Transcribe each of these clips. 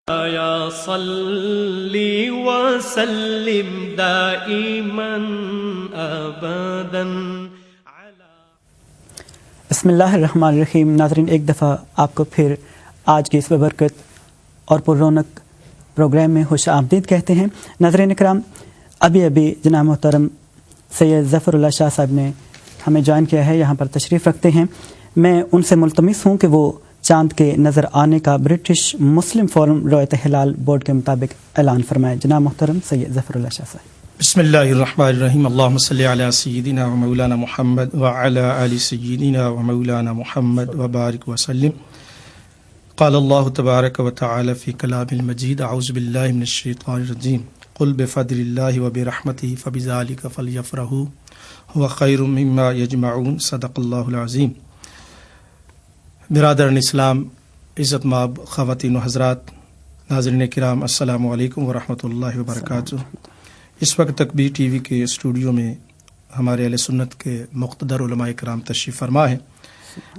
یا صلی وسلم دائما ابدا. بسم اللہ الرحمن الرحیم. ناظرین، ایک دفعہ آپ کو پھر آج کے اس ببرکت اور پر رونق پروگرام میں خوش آمدید کہتے ہیں. ناظرین اکرام، ابھی جناب محترم سید ظفر اللہ شاہ صاحب نے ہمیں جوائن کیا ہے، یہاں پر تشریف رکھتے ہیں. میں ان سے ملتمس ہوں کہ وہ چاند کے نظر آنے کا برٹش مسلم فورم رویت ہلال بورڈ کے مطابق اعلان فرمائے. جناب محترم سید ظفر اللہ شاہ صاحب. بسم اللہ الرحمن الرحیم. اللہم صلی علی سیدنا و مولانا محمد وعلی آل سیدنا و مولانا محمد وبارک وسلم. قال اللہ تبارک و تعالی فی کلام المجید. اعوذ باللہ من الشیطان الرجیم. قل بفضل اللہ و برحمتہ فبذلک فلیفرحوا هو خیر مما یجمعون. صدق اللہ العظیم. برادران اسلام، عزت مآب خواتین و حضرات، ناظرین کرام، السلام علیکم ورحمۃ اللہ وبرکاتہ. اس وقت تکبیر ٹی وی کے اسٹوڈیو میں ہمارے اہل سنت کے مقتدر علماء کرام تشریف فرما ہے.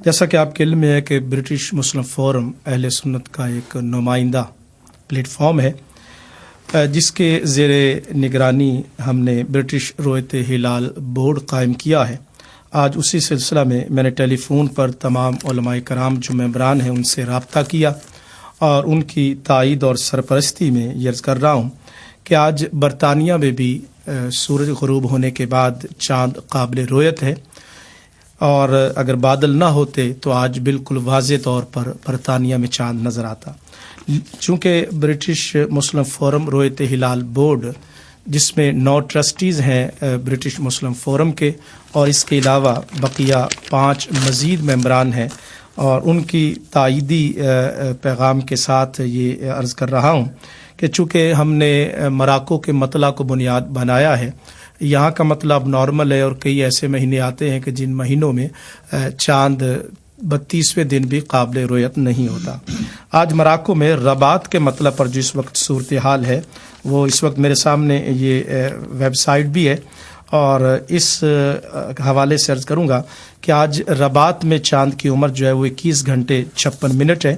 جیسا کہ آپ کے علم میں ہے کہ برٹش مسلم فورم اہل سنت کا ایک نمائندہ پلیٹ فارم ہے، جس کے زیر نگرانی ہم نے برٹش رویت ہلال بورڈ قائم کیا ہے. آج اسی سلسلہ میں نے ٹیلی فون پر تمام علماء کرام جو ممبران ہیں ان سے رابطہ کیا اور ان کی تائید اور سرپرستی میں یہ عرض کر رہا ہوں کہ آج برطانیہ میں بھی سورج غروب ہونے کے بعد چاند قابل رویت ہے، اور اگر بادل نہ ہوتے تو آج بالکل واضح طور پر برطانیہ میں چاند نظر آتا. چونکہ برٹش مسلم فورم رویت ہلال بورڈ، جس میں 9 ٹرسٹیز ہیں برٹش مسلم فورم کے، اور اس کے علاوہ بقیہ 5 مزید ممبران ہیں، اور ان کی تائیدی پیغام کے ساتھ یہ عرض کر رہا ہوں کہ چونکہ ہم نے مراکو کے مطلع کو بنیاد بنایا ہے، یہاں کا مطلع اب نارمل ہے، اور کئی ایسے مہینے آتے ہیں کہ جن مہینوں میں چاند 32ویں دن بھی قابل رویت نہیں ہوتا. آج مراکو میں رباط کے مطلع پر جو اس وقت صورتحال ہے، وہ اس وقت میرے سامنے یہ ویب سائٹ بھی ہے، اور اس حوالے سے عرض کروں گا کہ آج رباط میں چاند کی عمر جو ہے وہ 21 گھنٹے 56 منٹ ہے،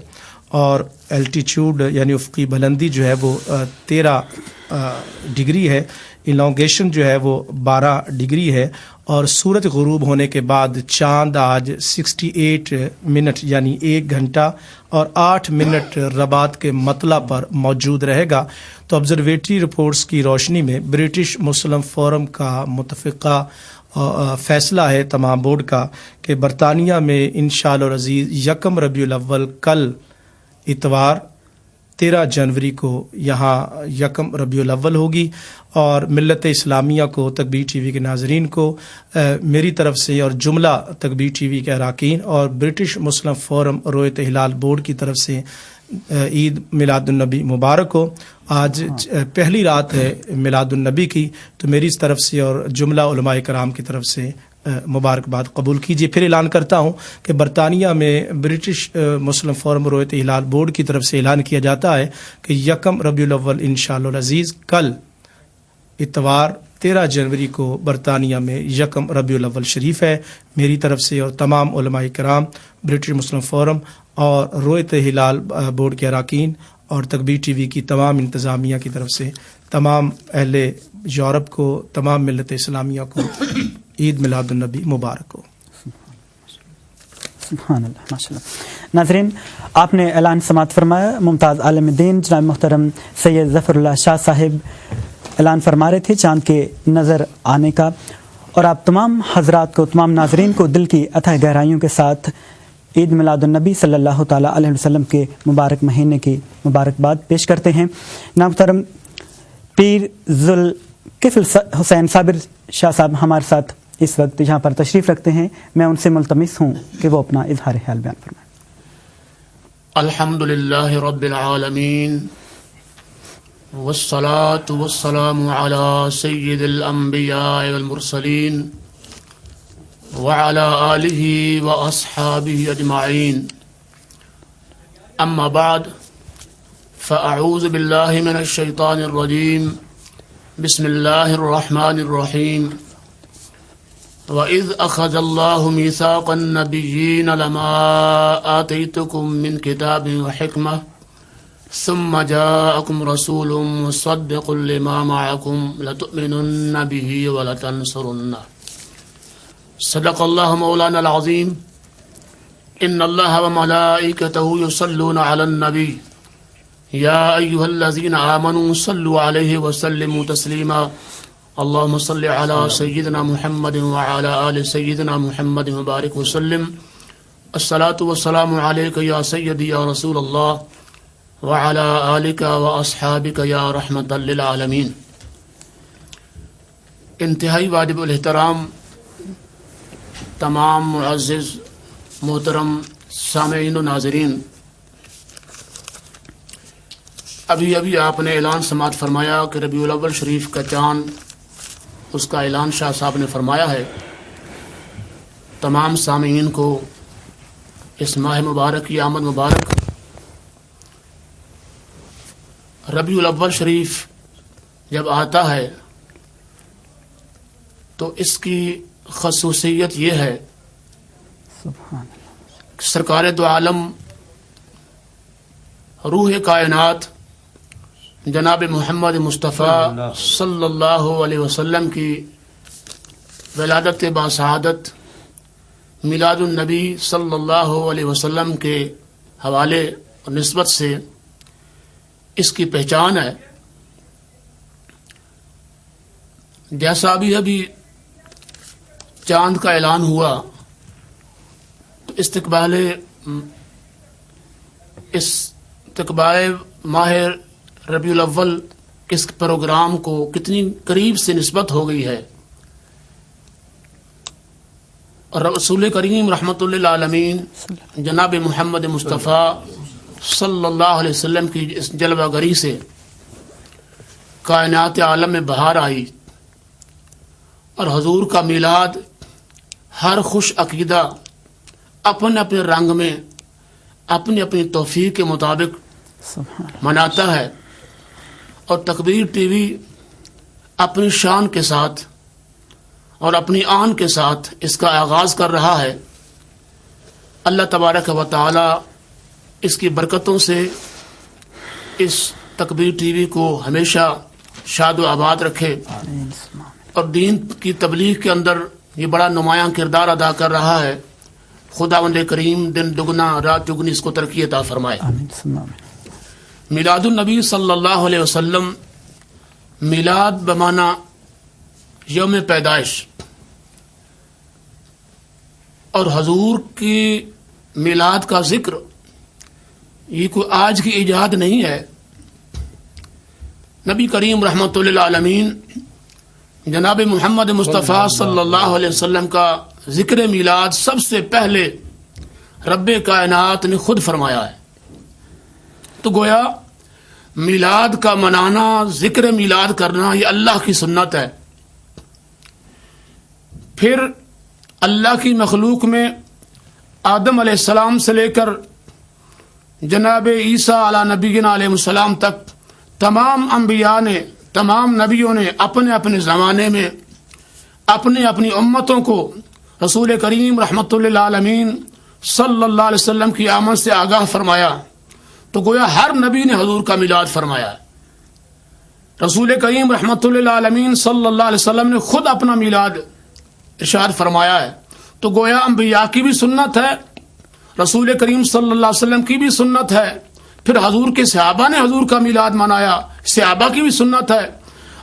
اور الٹیچیوڈ یعنی افقی بلندی جو ہے وہ 13 ڈگری ہے، الانگیشن جو ہے وہ 12 ڈگری ہے، اور سورج غروب ہونے کے بعد چاند آج 68 منٹ یعنی 1 گھنٹہ اور 8 منٹ رباط کے مطلع پر موجود رہے گا. تو آبزرویٹری رپورٹس کی روشنی میں برٹش مسلم فورم کا متفقہ فیصلہ ہے تمام بورڈ کا کہ برطانیہ میں انشاءاللہ العزیز 1 ربیع الاول کل اتوار 13 جنوری کو یہاں 1 ربیع الاول ہوگی. اور ملت اسلامیہ کو، تکبیر ٹی وی کے ناظرین کو میری طرف سے اور جملہ تکبیر ٹی وی کے اراکین اور برٹش مسلم فورم رویت ہلال بورڈ کی طرف سے عید میلاد النبی مبارک ہو. آج پہلی رات ہے میلاد النبی کی، تو میری اس طرف سے اور جملہ علماء کرام کی طرف سے مبارکباد قبول کیجیے. پھر اعلان کرتا ہوں کہ برطانیہ میں برٹش مسلم فورم رویت ہلال بورڈ کی طرف سے اعلان کیا جاتا ہے کہ 1 ربیع الاول انشاءاللہ العزیز کل اتوار 13 جنوری کو برطانیہ میں 1 ربیع الاول شریف ہے. میری طرف سے اور تمام علماء کرام، برٹش مسلم فورم اور رویت ہلال بورڈ کے اراکین اور تکبیر ٹی وی کی تمام انتظامیہ کی طرف سے تمام اہل یورپ کو، تمام ملت اسلامیہ کو عید میلاد النبی مبارک ہو. سبحان اللہ، ماشاء اللہ. ناظرین، آپ نے اعلان سماعت فرمایا. ممتاز عالم دین جناب محترم سید ظفر اللہ شاہ صاحب اعلان فرما رہے تھے چاند کے نظر آنے کا، اور آپ تمام حضرات کو، تمام ناظرین کو دل کی اتھاہ گہرائیوں کے ساتھ عید میلاد النبی صلی اللہ تعالیٰ علیہ وسلم کے مبارک مہینے کی مبارکباد پیش کرتے ہیں. محترم پیر ذوالکفل حسین صابر شاہ صاحب ہمارے ساتھ اس وقت یہاں پر تشریف رکھتے ہیں. میں ان سے ملتمس ہوں کہ وہ اپنا اظہار خیال بیان فرمائیں. الحمدللہ رب العالمین، والصلاة والسلام على سید الانبیاء والمرسلین وعلى آلہ واصحابہ اجمعین. اما بعد فاعوذ باللہ من الشیطان الرجیم. بسم اللہ الرحمن الرحیم. وَإِذْ أَخَذَ اللَّهُ مِيثَاقَ النَّبِيِّينَ لَمَا آتَيْتُكُم مِّن كِتَابٍ وَحِكْمَةٍ ثم جاءكم رسول مصدق لما معكم لتؤمنن به ولتنصرنه صدق الله مولانا العظيم إن الله وملائكته يصلون على النبي يا أيها الذين آمنوا صلوا عليه وسلموا تسليما اللهم صل على سيدنا محمد وعلى آل سيدنا محمد وبارك وسلم الصلاة والسلام عليك يا سيدي يا رسول الله وعلى آلك وأصحابك يا رحمة للعالمين. انتہائی واجب الاحترام تمام معزز محترم سامعین و ناظرین، ابھی آپ نے اعلان سماعت فرمایا کہ ربیع الاول شریف کا چاند، اس کا اعلان شاہ صاحب نے فرمایا ہے. تمام سامعین کو اس ماہ مبارک کی آمد مبارک. ربیع الاول شریف جب آتا ہے تو اس کی خصوصیت یہ ہے کہ سرکار دو عالم روح کائنات جناب محمد مصطفیٰ صلی اللہ علیہ وسلم کی ولادت باسعادت میلاد النبی صلی اللہ علیہ وسلم کے حوالے اور نسبت سے اس کی پہچان ہے. جیسا ابھی چاند کا اعلان ہوا تو استقبال ماہ ربیع الاول اس پروگرام کو کتنی قریب سے نسبت ہو گئی ہے. اور رسول کریم رحمت للعالمین جناب محمد مصطفیٰ صلی اللہ علیہ وسلم کی اس جلوہ گری سے کائنات عالم میں بہار آئی، اور حضور کا میلاد ہر خوش عقیدہ اپنے اپنے رنگ میں اپنی اپنی توفیق کے مطابق مناتا ہے. اور تکبیر ٹی وی اپنی شان کے ساتھ اور اپنی آن کے ساتھ اس کا آغاز کر رہا ہے. اللہ تبارک و تعالی اس کی برکتوں سے اس تکبیر ٹی وی کو ہمیشہ شاد و آباد رکھے، اور دین کی تبلیغ کے اندر یہ بڑا نمایاں کردار ادا کر رہا ہے. خداوند کریم دن دگنا رات چگنی اس کو ترقی عطا فرمائے. میلاد النبی صلی اللہ علیہ وسلم، میلاد بمانا یوم پیدائش، اور حضور کی میلاد کا ذکر یہ کوئی آج کی ایجاد نہیں ہے. نبی کریم رحمت للعالمین جناب محمد مصطفیٰ صلی اللہ علیہ وسلم کا ذکر میلاد سب سے پہلے رب کائنات نے خود فرمایا ہے. تو گویا میلاد کا منانا، ذکر میلاد کرنا، یہ اللہ کی سنت ہے. پھر اللہ کی مخلوق میں آدم علیہ السلام سے لے کر جناب عیسیٰ علی نبینا علیہ السلام تک تمام انبیاء نے، تمام نبیوں نے اپنے اپنے زمانے میں اپنی اپنی امتوں کو رسول کریم رحمت للعالمین صلی اللہ علیہ وسلم کی آمد سے آگاہ فرمایا. تو گویا ہر نبی نے حضور کا میلاد فرمایا. رسول کریم رحمت للعالمین صلی اللہ علیہ وسلم نے خود اپنا میلاد ارشاد فرمایا ہے. تو گویا انبیاء کی بھی سنت ہے، رسول کریم صلی اللہ علیہ وسلم کی بھی سنت ہے. پھر حضور کے صحابہ نے حضور کا میلاد منایا، صحابہ کی بھی سنت ہے.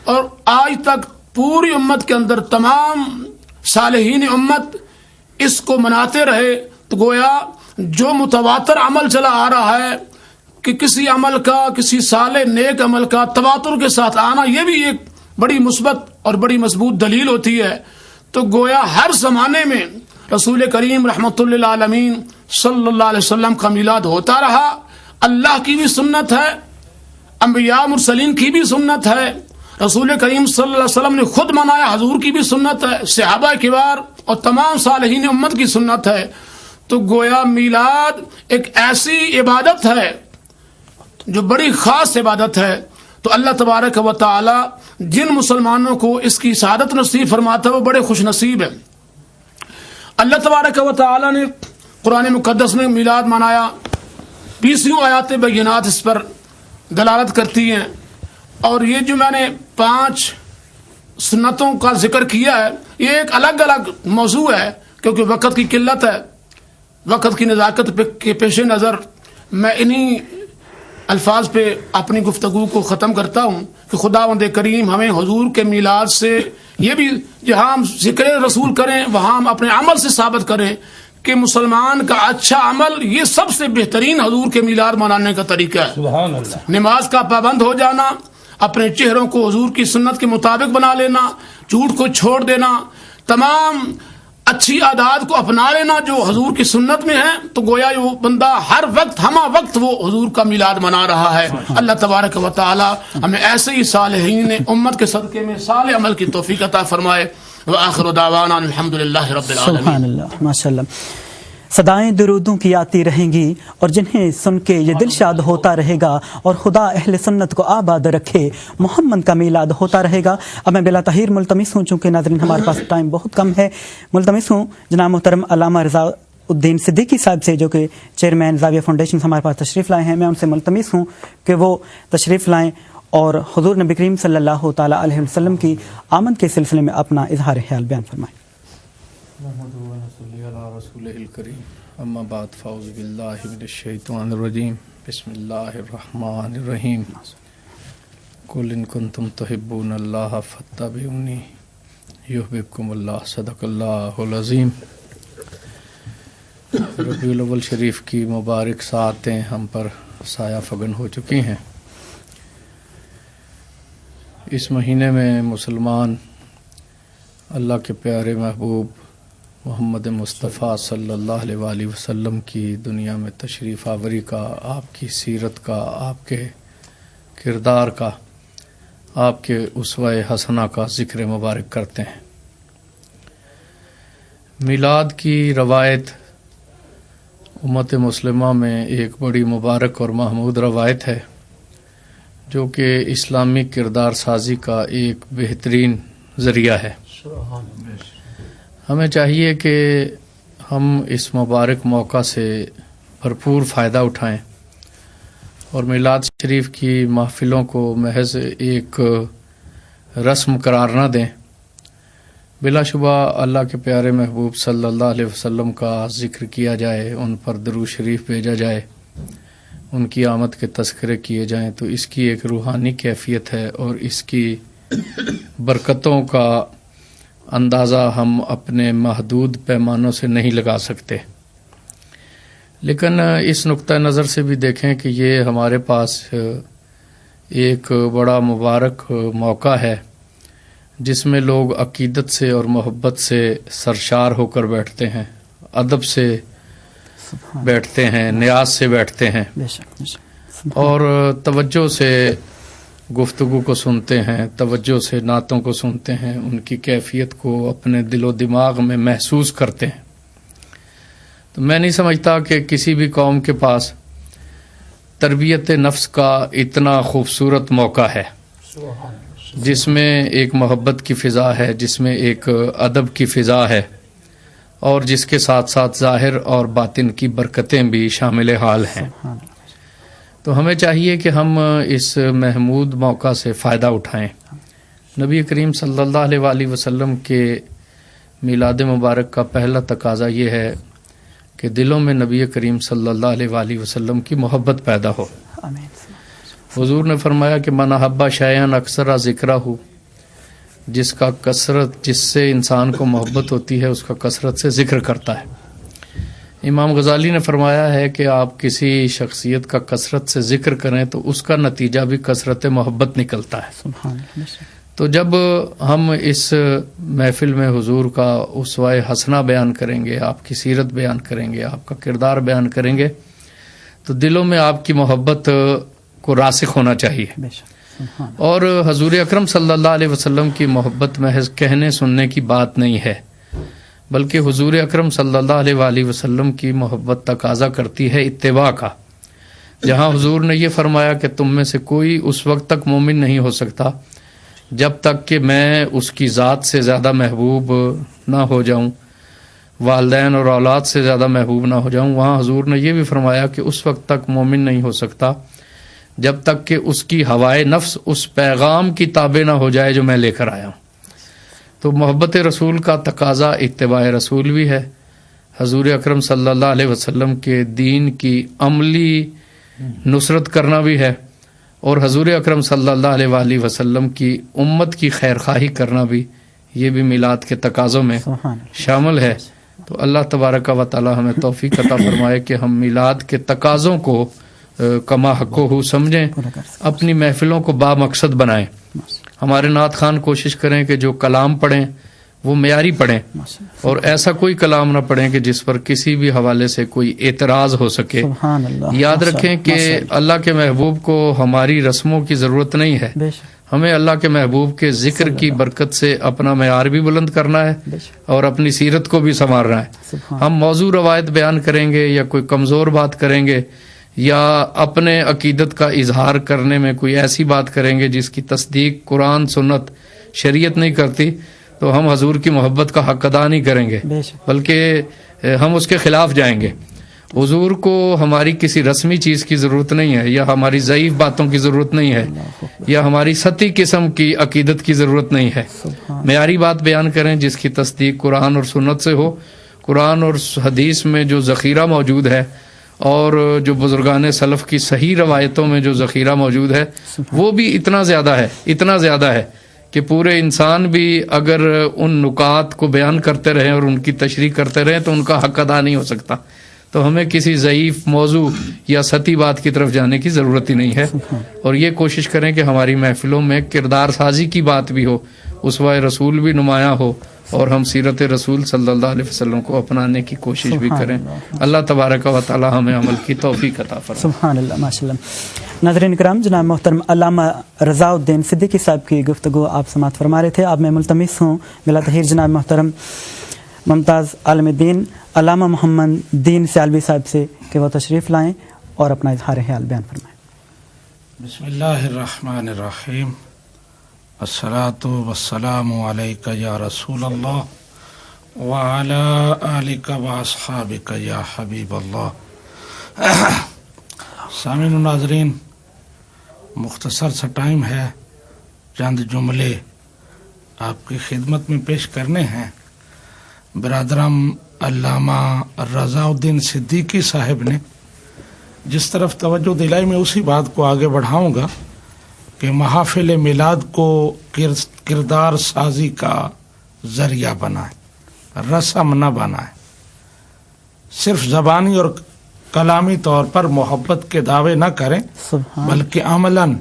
اور آج تک پوری امت کے اندر تمام صالحین امت اس کو مناتے رہے. تو گویا جو متواتر عمل چلا آ رہا ہے کہ کسی عمل کا، کسی صالح نیک عمل کا تواتر کے ساتھ آنا، یہ بھی ایک بڑی مثبت اور بڑی مضبوط دلیل ہوتی ہے. تو گویا ہر زمانے میں رسول کریم رحمت للعالمین صلی اللہ علیہ وسلم کا میلاد ہوتا رہا. اللہ کی بھی سنت ہے، انبیاء مرسلین کی بھی سنت ہے، رسول کریم صلی اللہ علیہ وسلم نے خود منایا، حضور کی بھی سنت ہے، صحابہ کبار اور تمام صالحین امت کی سنت ہے. تو گویا میلاد ایک ایسی عبادت ہے جو بڑی خاص عبادت ہے. تو اللہ تبارک و تعالی جن مسلمانوں کو اس کی سعادت نصیب فرماتا ہے وہ بڑے خوش نصیب ہیں. اللہ تبارک و تعالی نے قرآن مقدس میں میلاد منایا، 20 آیات بینات اس پر دلالت کرتی ہیں. اور یہ جو میں نے 5 سنتوں کا ذکر کیا ہے یہ ایک الگ الگ موضوع ہے کیونکہ وقت کی قلت ہے. وقت کی نزاکت کے پیش نظر میں انہی الفاظ پہ اپنی گفتگو کو ختم کرتا ہوں کہ خداوند کریم ہمیں حضور کے میلاد سے یہ بھی جہاں ہم ذکر رسول کریں وہاں ہم اپنے عمل سے ثابت کریں کہ مسلمان کا اچھا عمل یہ سب سے بہترین حضور کے میلاد منانے کا طریقہ ہے. سبحان اللہ. نماز کا پابند ہو جانا، اپنے چہروں کو حضور کی سنت کے مطابق بنا لینا، جھوٹ کو چھوڑ دینا، تمام اچھی عادات کو اپنا لینا جو حضور کی سنت میں ہے، تو گویا وہ بندہ ہر وقت ہمہ وقت وہ حضور کا میلاد منا رہا ہے. اللہ تبارک و تعالی ہمیں ایسے ہی صالحین امت کے صدقے میں صالح عمل کی توفیق عطا فرمائے. وآخر دعوانا الحمدللہ رب العالمین. سبحان اللہ، ماشاء اللہ. صدائیں درودوں کی آتی رہیں گی اور جنہیں سن کے یہ دل شاد ہوتا رہے گا اور خدا اہل سنت کو آباد رکھے. محمد کا میلاد ہوتا رہے گا. اب میں بلا تاخیر ملتمس ہوں، چونکہ ناظرین ہمارے پاس ٹائم بہت کم ہے، ملتمس ہوں جناب محترم علامہ رضا الدین صدیقی صاحب سے جو کہ چیئرمین زاویہ فاؤنڈیشن ہمارے پاس تشریف لائے ہیں. میں ان سے ملتمس ہوں کہ وہ تشریف لائیں اور حضور نبی کریم صلی اللہ تعالیٰ علیہ وسلم کی آمد کے سلسلے میں اپنا اظہار خیال بیان فرمائیں. رسول الکریم. اما بعد فاعوذ باللہ من الشیطان الرجیم. بسم اللہ الرحمن الرحیم. قل ان کنتم تحبون اللہ فاتبعونی یحببکم اللہ. صدق اللہ العظیم. ربیع الاول شریف کی مبارک ساعتیں ہم پر سایہ فگن ہو چکی ہیں. اس مہینے میں مسلمان اللہ کے پیارے محبوب محمد مصطفیٰ صلی اللہ علیہ وآلہ وسلم کی دنیا میں تشریف آوری کا، آپ کی سیرت کا، آپ کے کردار کا، آپ کے اسوہ حسنہ کا ذکر مبارک کرتے ہیں. میلاد کی روایت امت مسلمہ میں ایک بڑی مبارک اور محمود روایت ہے جو کہ اسلامی کردار سازی کا ایک بہترین ذریعہ ہے. ہمیں چاہیے کہ ہم اس مبارک موقع سے بھرپور فائدہ اٹھائیں اور میلاد شریف کی محفلوں کو محض ایک رسم قرار نہ دیں. بلا شبہ اللہ کے پیارے محبوب صلی اللہ علیہ وسلم کا ذکر کیا جائے، ان پر درود شریف بھیجا جائے، ان کی آمد کے تذکرے کیے جائیں تو اس کی ایک روحانی کیفیت ہے اور اس کی برکتوں کا اندازہ ہم اپنے محدود پیمانوں سے نہیں لگا سکتے. لیکن اس نقطہ نظر سے بھی دیکھیں کہ یہ ہمارے پاس ایک بڑا مبارک موقع ہے جس میں لوگ عقیدت سے اور محبت سے سرشار ہو کر بیٹھتے ہیں، ادب سے بیٹھتے ہیں، نیاز سے بیٹھتے ہیں اور توجہ سے گفتگو کو سنتے ہیں، توجہ سے نعتوں کو سنتے ہیں، ان کی کیفیت کو اپنے دل و دماغ میں محسوس کرتے ہیں. تو میں نہیں سمجھتا کہ کسی بھی قوم کے پاس تربیت نفس کا اتنا خوبصورت موقع ہے جس میں ایک محبت کی فضا ہے، جس میں ایک ادب کی فضا ہے اور جس کے ساتھ ساتھ ظاہر اور باطن کی برکتیں بھی شامل حال ہیں. تو ہمیں چاہیے کہ ہم اس محمود موقع سے فائدہ اٹھائیں. نبی کریم صلی اللہ علیہ وآلہ وسلم کے میلاد مبارک کا پہلا تقاضا یہ ہے کہ دلوں میں نبی کریم صلی اللہ علیہ وآلہ وسلم کی محبت پیدا ہو. حضور نے فرمایا کہ من احب شیئا اکثر ذکرہ، جس سے انسان کو محبت ہوتی ہے اس کا کثرت سے ذکر کرتا ہے. امام غزالی نے فرمایا ہے کہ آپ کسی شخصیت کا کثرت سے ذکر کریں تو اس کا نتیجہ بھی کثرت محبت نکلتا ہے. تو جب ہم اس محفل میں حضور کا اسوہ حسنہ بیان کریں گے، آپ کی سیرت بیان کریں گے، آپ کا کردار بیان کریں گے تو دلوں میں آپ کی محبت کو راسخ ہونا چاہیے. اور حضور اکرم صلی اللہ علیہ وسلم کی محبت محض کہنے سننے کی بات نہیں ہے، بلکہ حضور اکرم صلی اللہ علیہ وآلہ وسلم کی محبت تقاضا کرتی ہے اتباع کا. جہاں حضور نے یہ فرمایا کہ تم میں سے کوئی اس وقت تک مومن نہیں ہو سکتا جب تک کہ میں اس کی ذات سے زیادہ محبوب نہ ہو جاؤں، والدین اور اولاد سے زیادہ محبوب نہ ہو جاؤں، وہاں حضور نے یہ بھی فرمایا کہ اس وقت تک مومن نہیں ہو سکتا جب تک کہ اس کی ہوائے نفس اس پیغام کی تابع نہ ہو جائے جو میں لے کر آیا ہوں۔ تو محبت رسول کا تقاضا اتباع رسول بھی ہے، حضور اکرم صلی اللہ علیہ وسلم کے دین کی عملی نصرت کرنا بھی ہے، اور حضور اکرم صلی اللہ علیہ وآلہ وسلم کی امت کی خیر خواہی کرنا بھی، یہ بھی میلاد کے تقاضوں میں شامل ہے۔ تو اللہ تبارک و تعالی ہمیں توفیق عطا فرمائے کہ ہم میلاد کے تقاضوں کو کما حق ہو سمجھیں، اپنی محفلوں کو با مقصد بنائیں۔ ہمارے نعت خان کوشش کریں کہ جو کلام پڑھیں وہ معیاری پڑھیں، اور ایسا کوئی کلام نہ پڑھیں کہ جس پر کسی بھی حوالے سے کوئی اعتراض ہو سکے۔ یاد رکھیں کہ اللہ کے محبوب کو ہماری رسموں کی ضرورت نہیں ہے، ہمیں اللہ کے محبوب کے ذکر کی برکت سے اپنا معیار بھی بلند کرنا ہے اور اپنی سیرت کو بھی سنوارنا ہے۔ ہم موضوع روایت بیان کریں گے یا کوئی کمزور بات کریں گے یا اپنے عقیدت کا اظہار کرنے میں کوئی ایسی بات کریں گے جس کی تصدیق قرآن سنت شریعت نہیں کرتی، تو ہم حضور کی محبت کا حق ادا نہیں کریں گے، بلکہ ہم اس کے خلاف جائیں گے۔ حضور کو ہماری کسی رسمی چیز کی ضرورت نہیں ہے، یا ہماری ضعیف باتوں کی ضرورت نہیں ہے، یا ہماری سطحی قسم کی عقیدت کی ضرورت نہیں ہے۔ معیاری بات بیان کریں جس کی تصدیق قرآن اور سنت سے ہو۔ قرآن اور حدیث میں جو ذخیرہ موجود ہے اور جو بزرگان سلف کی صحیح روایتوں میں جو ذخیرہ موجود ہے وہ بھی اتنا زیادہ ہے کہ پورے انسان بھی اگر ان نکات کو بیان کرتے رہیں اور ان کی تشریح کرتے رہیں تو ان کا حق ادا نہیں ہو سکتا۔ تو ہمیں کسی ضعیف موضوع یا سطحی بات کی طرف جانے کی ضرورت ہی نہیں ہے، اور یہ کوشش کریں کہ ہماری محفلوں میں کردار سازی کی بات بھی ہو، اسوہ رسول بھی نمایاں ہو، اور ہم سیرت رسول صلی اللہ علیہ وسلم کو اپنانے کی کوشش بھی کریں۔ اللہ تبارک و تعالی ہمیں عمل کی توفیق عطا فرمائے۔ سبحان اللہ، ماشاء اللہ۔ ناظرین کرام، جناب محترم علامہ رضا الدین صدیقی صاحب کی گفتگو آپ سماعت فرما رہے تھے۔ اب میں ملتمس ہوں بلا تاخیر جناب محترم ممتاز عالم دین علامہ محمد دین سیالوی صاحب سے کہ وہ تشریف لائیں اور اپنا اظہار خیال بیان فرمائیں۔ بسم اللہ الرحمن الرحیم، الصلاۃ والسلام علیک یا رسول اللہ وعلی آلک واصحابک یا حبیب اللہ۔ سامعین و ناظرین، مختصر سا ٹائم ہے، چند جملے آپ کی خدمت میں پیش کرنے ہیں۔ برادرم علامہ رضا الدین صدیقی صاحب نے جس طرف توجہ دلائی، میں اسی بات کو آگے بڑھاؤں گا کہ محافل میلاد کو کردار سازی کا ذریعہ بنائیں، رسم نہ بنائیں۔ صرف زبانی اور کلامی طور پر محبت کے دعوے نہ کریں، بلکہ عملاً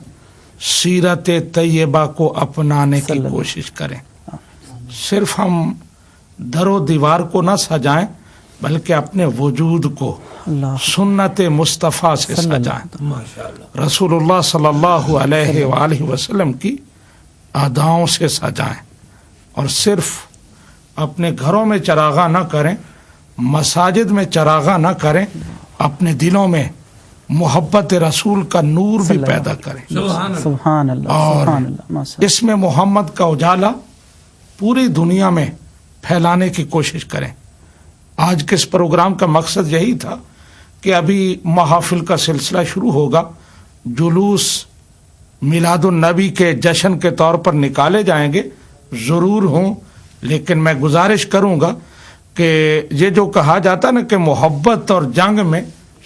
سیرت طیبہ کو اپنانے کی کوشش کریں۔ صرف ہم در و دیوار کو نہ سجائیں، بلکہ اپنے وجود کو سنت مصطفیٰ سے سجائیں، رسول اللہ صلی اللہ علیہ وآلہ وسلم کی اداؤں سے سجائیں، اور صرف اپنے گھروں میں چراغاں نہ کریں، مساجد میں چراغاں نہ کریں، اپنے دلوں میں محبت رسول کا نور بھی پیدا کریں، سبحان اللہ، اور سبحان اللہ، اس میں محمد کا اجالا پوری دنیا میں پھیلانے کی کوشش کریں۔ آج کے اس پروگرام کا مقصد یہی تھا کہ ابھی محافل کا سلسلہ شروع ہوگا، جلوس میلاد النبی کے جشن کے طور پر نکالے جائیں گے، ضرور ہوں، لیکن میں گزارش کروں گا کہ یہ جو کہا جاتا نا کہ محبت اور جنگ میں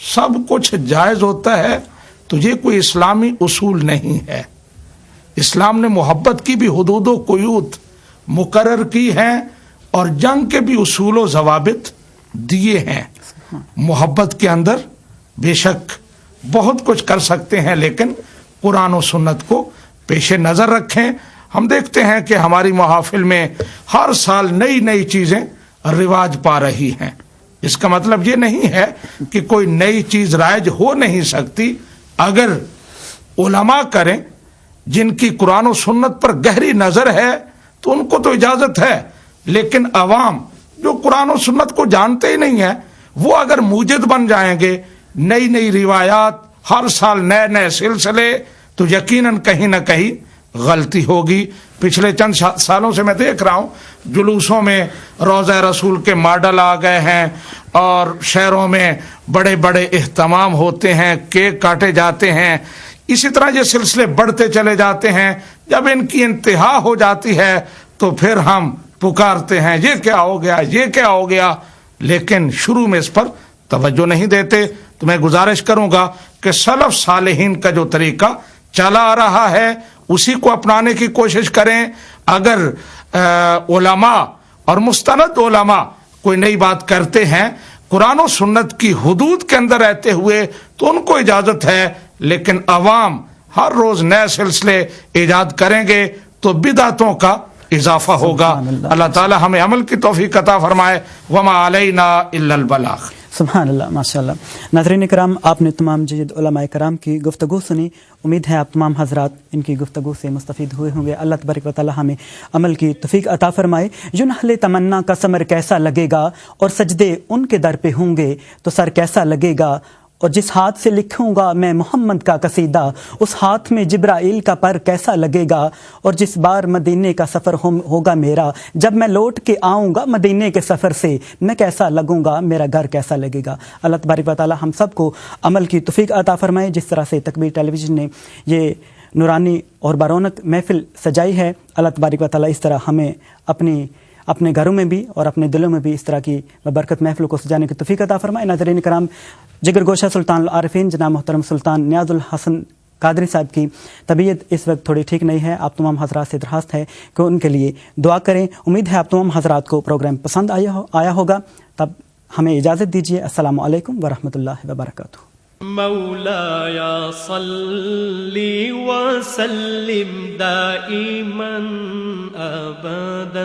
سب کچھ جائز ہوتا ہے، تو یہ کوئی اسلامی اصول نہیں ہے۔ اسلام نے محبت کی بھی حدود و قیود مقرر کی ہیں اور جنگ کے بھی اصول و ضوابط دیے ہیں۔ محبت کے اندر بے شک بہت کچھ کر سکتے ہیں، لیکن قرآن و سنت کو پیش نظر رکھیں۔ ہم دیکھتے ہیں کہ ہماری محافل میں ہر سال نئی نئی چیزیں رواج پا رہی ہیں۔ اس کا مطلب یہ نہیں ہے کہ کوئی نئی چیز رائج ہو نہیں سکتی، اگر علماء کریں جن کی قرآن و سنت پر گہری نظر ہے تو ان کو تو اجازت ہے، لیکن عوام جو قرآن و سنت کو جانتے ہی نہیں ہیں، وہ اگر موجد بن جائیں گے، نئی نئی روایات، ہر سال نئے نئے سلسلے، تو یقیناً کہیں نہ کہیں غلطی ہوگی۔ پچھلے چند سالوں سے میں دیکھ رہا ہوں جلوسوں میں روضہ رسول کے ماڈل آ گئے ہیں، اور شہروں میں بڑے بڑے اہتمام ہوتے ہیں، کیک کاٹے جاتے ہیں۔ اسی طرح یہ سلسلے بڑھتے چلے جاتے ہیں. جب ان کی انتہا ہو جاتی ہے تو پھر ہم پکارتے ہیں یہ کیا ہو گیا، یہ کیا ہو گیا، لیکن شروع میں اس پر توجہ نہیں دیتے. تو میں گزارش کروں گا کہ سلف صالحین کا جو طریقہ چلا آ رہا ہے اسی کو اپنانے کی کوشش کریں. اگر علماء اور مستند علماء کوئی نئی بات کرتے ہیں قرآن و سنت کی حدود کے اندر رہتے ہوئے تو ان کو اجازت ہے، لیکن عوام ہر روز نئے سلسلے ایجاد کریں گے تو بدعتوں کا اضافہ ہوگا. اللہ تعالی ہمیں عمل کی توفیق عطا فرمائے. وما علینا الا البلاغ. سبحان اللہ، ماشاء اللہ. ناظرین کرام، آپ نے تمام جدید علماء کرام کی گفتگو سنی. امید ہے آپ تمام حضرات ان کی گفتگو سے مستفید ہوئے ہوں گے. اللہ تبارک و تعالی ہمیں عمل کی توفیق عطا فرمائے. جو نحل تمنا کا ثمر کیسا لگے گا اور سجدے ان کے در پہ ہوں گے تو سر کیسا لگے گا، اور جس ہاتھ سے لکھوں گا میں محمد کا قصیدہ اس ہاتھ میں جبرائیل کا پر کیسا لگے گا، اور جس بار مدینے کا سفر ہوگا میرا جب میں لوٹ کے آؤں گا مدینے کے سفر سے میں کیسا لگوں گا، میرا گھر کیسا لگے گا. اللہ تبارک و تعالی ہم سب کو عمل کی توفیق عطا فرمائے. جس طرح سے تکبیر ٹیلی ویژن نے یہ نورانی اور برونق محفل سجائی ہے، اللہ تبارک و تعالی اس طرح ہمیں اپنے گھروں میں بھی اور اپنے دلوں میں بھی اس طرح کی برکت محفلوں کو سجانے کی توفیق عطا فرمائے. ناظرین کرام، جگر گوشہ سلطان العارفین جناب محترم سلطان نیاز الحسن قادری صاحب کی طبیعت اس وقت تھوڑی ٹھیک نہیں ہے. آپ تمام حضرات سے درخواست ہے کہ ان کے لیے دعا کریں. امید ہے آپ تمام حضرات کو پروگرام پسند آیا ہوگا. تب ہمیں اجازت دیجیے. السلام علیکم ورحمۃ اللہ وبرکاتہ. مولاي صل وسلم دائما أبدا